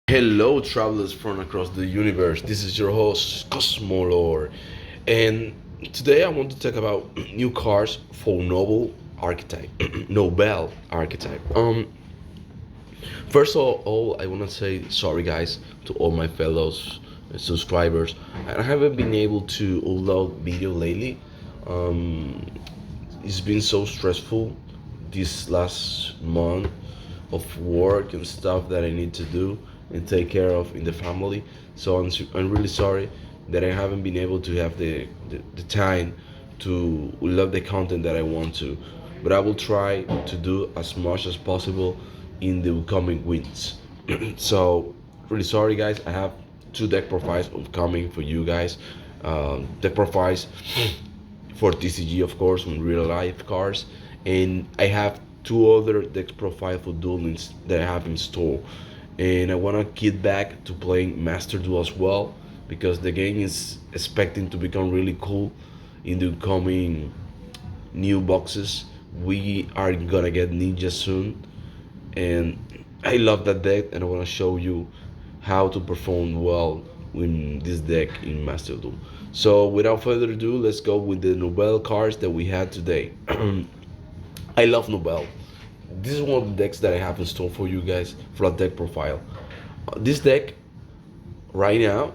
Hello, travelers from across the universe. This is your host, Cosmolore, and today I want to talk about new cars for Noble archetype, Nouvelle archetype. First of all, I want to say sorry, guys, to all my fellows subscribers. I haven't been able to upload video lately. Um, it's been so stressful this last month of work and stuff that I need to do and take care of in the family. So I'm really sorry that I haven't been able to have the time to love the content that I want to. But I will try to do as much as possible in the coming weeks. So, really sorry, guys. I have two deck profiles upcoming for you guys. Deck profiles for TCG, of course, on real life cars, and I have two other deck profile for Duel Links that I have in store. And I want to get back to playing Master Duel as well because the game is expecting to become really cool in the coming new boxes. We are gonna get Ninja soon, and I love that deck, and I want to show you how to perform well in this deck in Master Duel. So without further ado, let's go with the Nouvelle cards that we had today. I love Nouvelle. This is one of the decks that I have in store for you guys for a deck profile. This deck right now,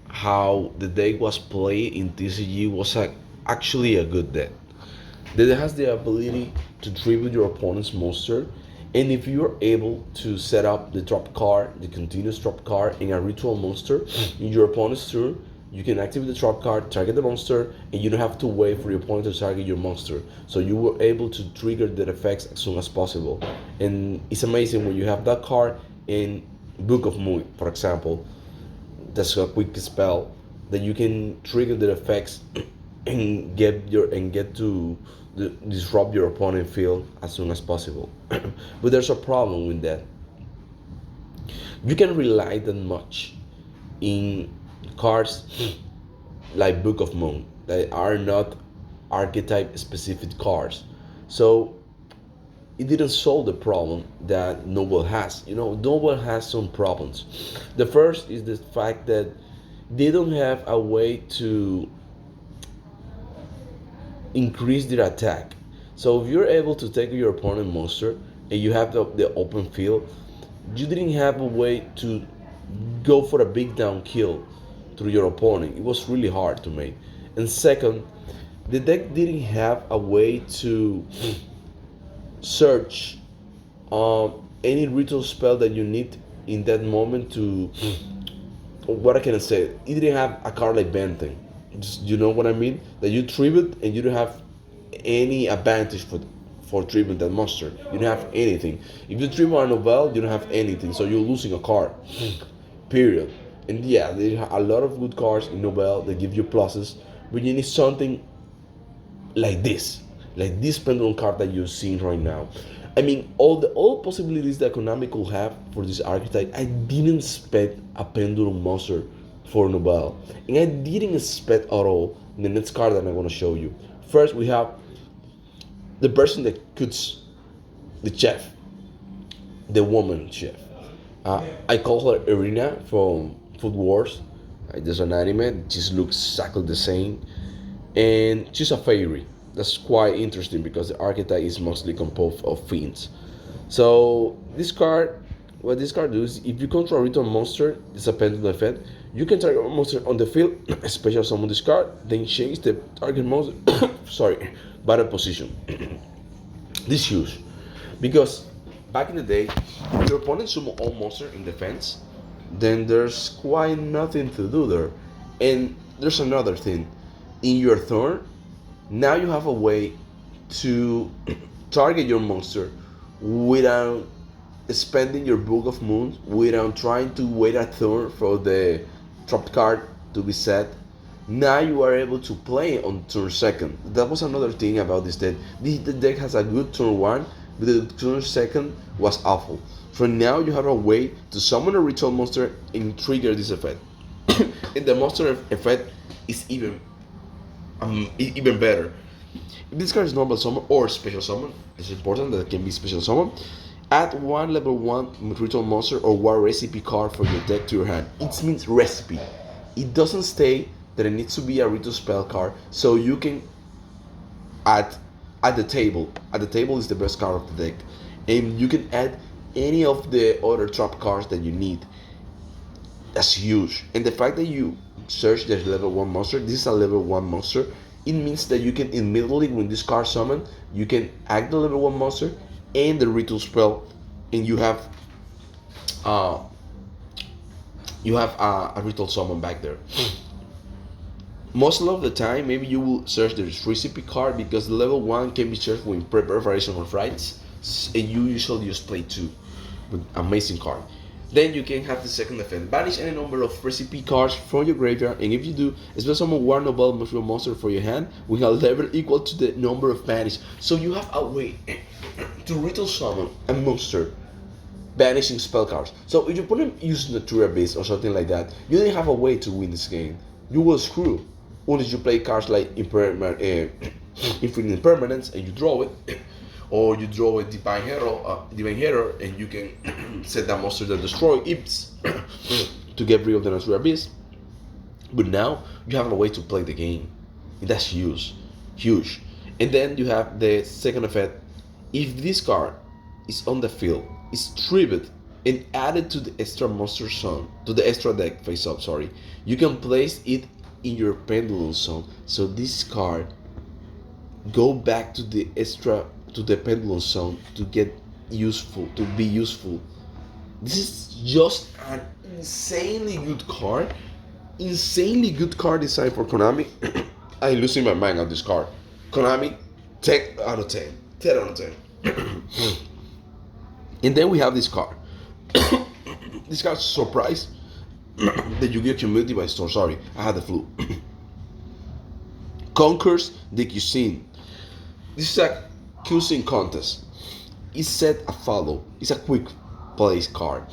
how the deck was played in TCG was actually a good deck. That it has the ability to tribute your opponent's monster, and if you're able to set up the drop card, the continuous drop card in a ritual monster in your opponent's turn, you can activate the drop card, target the monster, and you don't have to wait for your opponent to target your monster. So you were able to trigger the effects as soon as possible. And it's amazing when you have that card in Book of Moon, for example. That's a quick spell that you can trigger the effects and get to disrupt your opponent field as soon as possible. But there's a problem with that. You can rely that much in cards like Book of Moon that are not archetype specific cards. So it didn't solve the problem that Noble has. Noble has some problems. The first is the fact that they don't have a way to increase their attack. So if you're able to take your opponent monster and you have the open field, you didn't have a way to go for a big down kill through your opponent. It was really hard to make. And second, the deck didn't have a way to search any ritual spell that you need in that moment to, what I can say, it didn't have a card like Benten. You know what I mean? That you tribute and you don't have any advantage for tribute that monster. You don't have anything. If you tribute a Nouvelle, you don't have anything, so you're losing a card. Period. And yeah, there are a lot of good cards in Nouvelle that give you pluses, but you need something like this pendulum card that you're seeing right now. I mean, all possibilities that Konami could have for this archetype, I didn't expect a pendulum monster for Nouvelle, and I didn't expect at all the next card that I'm gonna show you. First, we have the person that cooks, the chef, the woman chef. I call her Irina from Food Wars. There's an anime. She looks exactly the same, and she's a fairy. That's quite interesting because the archetype is mostly composed of fiends. So what this card does, if you control a ritual monster, it's a pendulum effect. You can target a monster on the field, special summon this card, then change the target monster, sorry, battle position. This is huge because back in the day, if your opponent summon all monster in defense, then there's quite nothing to do there. And there's another thing. In your turn, now you have a way to target your monster without spending your Book of Moons, without trying to wait a turn for the drop card to be set. Now you are able to play on turn second. That was another thing about this deck. The deck has a good turn one, but the turn second was awful. So now you have a way to summon a ritual monster and trigger this effect. And the monster effect is even better. If this card is normal summon or special summon, it's important that it can be special summon. Add one level 1 ritual monster or one recipe card for your deck to your hand. It means recipe. It doesn't state that it needs to be a ritual spell card, so you can add at the table. At the table is the best card of the deck, and you can add any of the other trap cards that you need. That's huge. And the fact that you search the level 1 monster, this is a level 1 monster, it means that you can immediately, when this card summon, you can act the level 1 monster and the ritual spell, and uh, you have a ritual summon back there. Most of the time, maybe you will search the recipe card because the level 1 can be searched with preparation of rights, and you usually just play 2 with amazing card. Then you can have the second effect. Banish any number of recipe cards from your graveyard, and if you do, spell summon one Nouvelle mushroom monster for your hand with a level equal to the number of banish. So you have a way to ritual summon a monster banishing spell cards. So if you put him using the True Abyss or something like that, you didn't have a way to win this game. You will screw. Unless you play cards like Infinite Impermanence and you draw it, or you draw a Divine Hero, and you can set that monster that destroy Ips to get rid of the True Abyss. But now you have a way to play the game. And that's huge. Huge. And then you have the second effect. If this card is on the field, is stripped and added to the extra monster zone, to the extra deck face up, sorry, you can place it in your pendulum zone. So this card go back to the pendulum zone to get useful, to be useful. This is just an insanely good card. Insanely good card design for Konami. I'm losing my mind on this card. Konami, 10 out of 10. 10 out of 10. And then we have this card. This card's surprise that you get community by storm. Sorry, I had the flu. Conquers the cuisine. This is a cuisine contest. It's set a follow. It's a quick place card.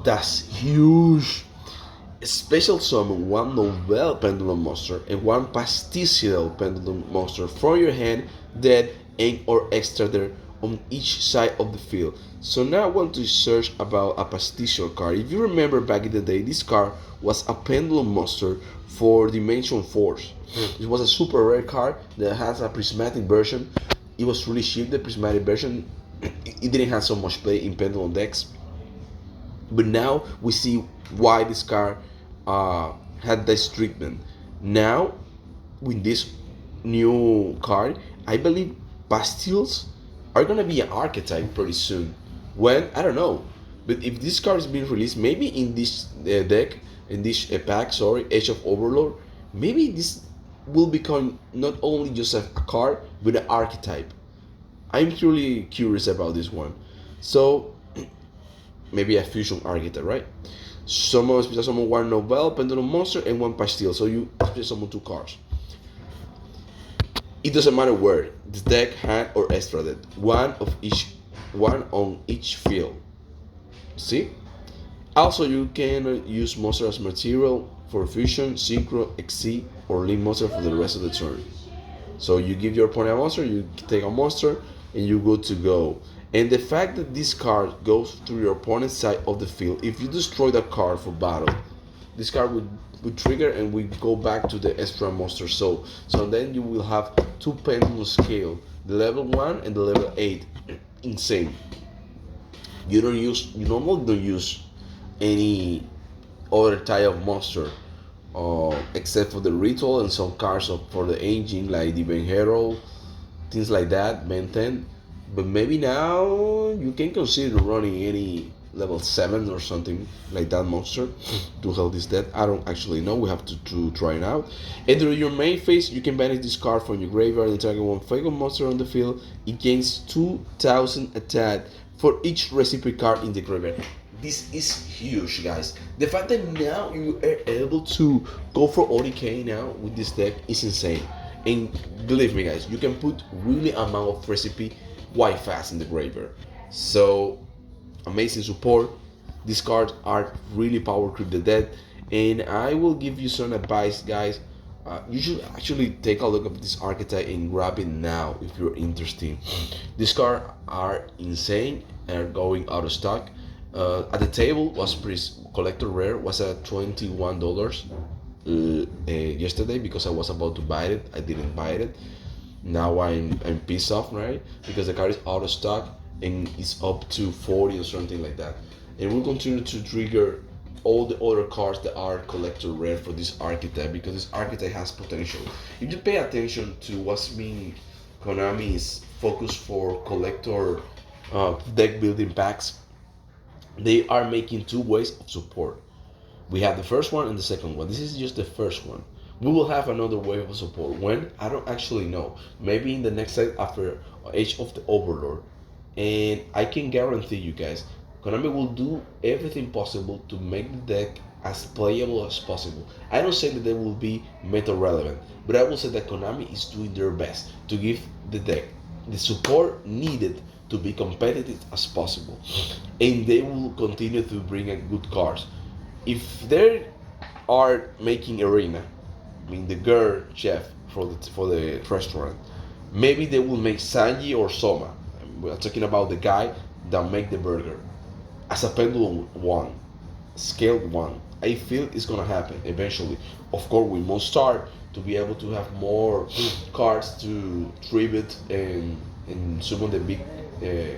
That's huge. Special summon one Nouvelle Pendulum monster and one Pasticial Pendulum monster from your hand, dead and or extra there on each side of the field. So now I want to search about a Pasticial card. If you remember back in the day, this card was a Pendulum monster for Dimension Force. It was a super rare card that has a prismatic version. It was really cheap, the prismatic version. It didn't have so much play in Pendulum decks. But now we see why this card had this treatment. Now, with this new card, I believe Pastilles are gonna be an archetype pretty soon. When? I don't know. But if this card is being released, maybe in this deck, in this pack, sorry, Age of Overlord, maybe this will become not only just a card, but an archetype. I'm truly curious about this one. So, maybe a fusion archetype, right? Summon one Nouvelle Pendulum monster and one Pastille. So you special summon 2 cards. It doesn't matter where, the deck, hand, or extra deck. One on each field. See? Also, you can use monster as material for fusion, synchro, exceed, or lead monster for the rest of the turn. So you give your opponent a monster, you take a monster, and you go to go. And the fact that this card goes to your opponent's side of the field, if you destroy that card for battle, this card would trigger and we go back to the extra monster. So then you will have 2 pendulum scale, the level 1 and the level 8. Insane. You normally don't use any other type of monster, except for the ritual and some cards for the engine like Divine Hero, things like that, Ben 10. But maybe now you can consider running any level 7 or something like that monster to help this deck. I don't actually know, we have to try it out. And during your main phase, you can banish this card from your graveyard and target one Fatal monster on the field. It gains 2000 attack for each recipe card in the graveyard. This is huge, guys. The fact that now you are able to go for ODK now with this deck is insane. And believe me, guys, you can put really amount of recipe quite fast in the graveyard. So amazing support. These cards are really power creep the deck, and I will give you some advice, guys. You should actually take a look at this archetype and grab it now if you're interested. These cards are insane, are going out of stock. At the table was pretty collector rare was at $21 yesterday because I was about to buy it. I didn't buy it. Now I'm pissed off, right? Because the car is out of stock and it's up to 40 or something like that. And we'll continue to trigger all the other cars that are collector rare for this archetype because this archetype has potential. If you pay attention to what's being Konami's focus for collector deck building packs, they are making two ways of support. We have the first one and the second one. This is just the first one. We will have another wave of support. When? I don't actually know. Maybe in the next set after Age of the Overlord. And I can guarantee you guys, Konami will do everything possible to make the deck as playable as possible. I don't say that they will be meta relevant, but I will say that Konami is doing their best to give the deck the support needed to be competitive as possible. And they will continue to bring in good cards. If they are making arena, I mean the girl chef for the restaurant, maybe they will make Sanji or Soma. We're talking about the guy that make the burger as a pendulum one, scaled one. I feel it's gonna happen eventually. Of course, we must start to be able to have more cards to tribute and summon the big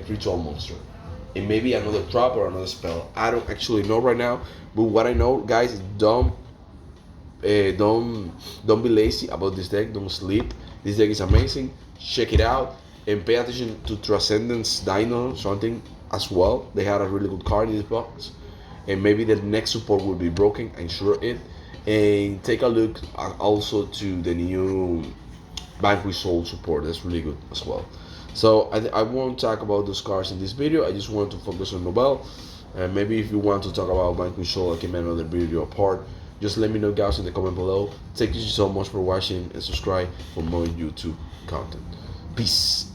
ritual monster, and maybe another trap or another spell. I don't actually know right now, but what I know, guys, is don't be lazy about this deck. Don't sleep. This deck is amazing. Check it out and pay attention to Transcendence Dino something as well. They had a really good card in this box, and maybe the next support will be broken. I'm sure it. And take a look also to the new Vanquish Soul support. That's really good as well. So I won't talk about those cards in this video. I just want to focus on Nouvelle. And maybe if you want to talk about Vanquish Soul, I can make another video apart. Just let me know, guys, in the comment below. Thank you so much for watching and subscribe for more YouTube content. Peace.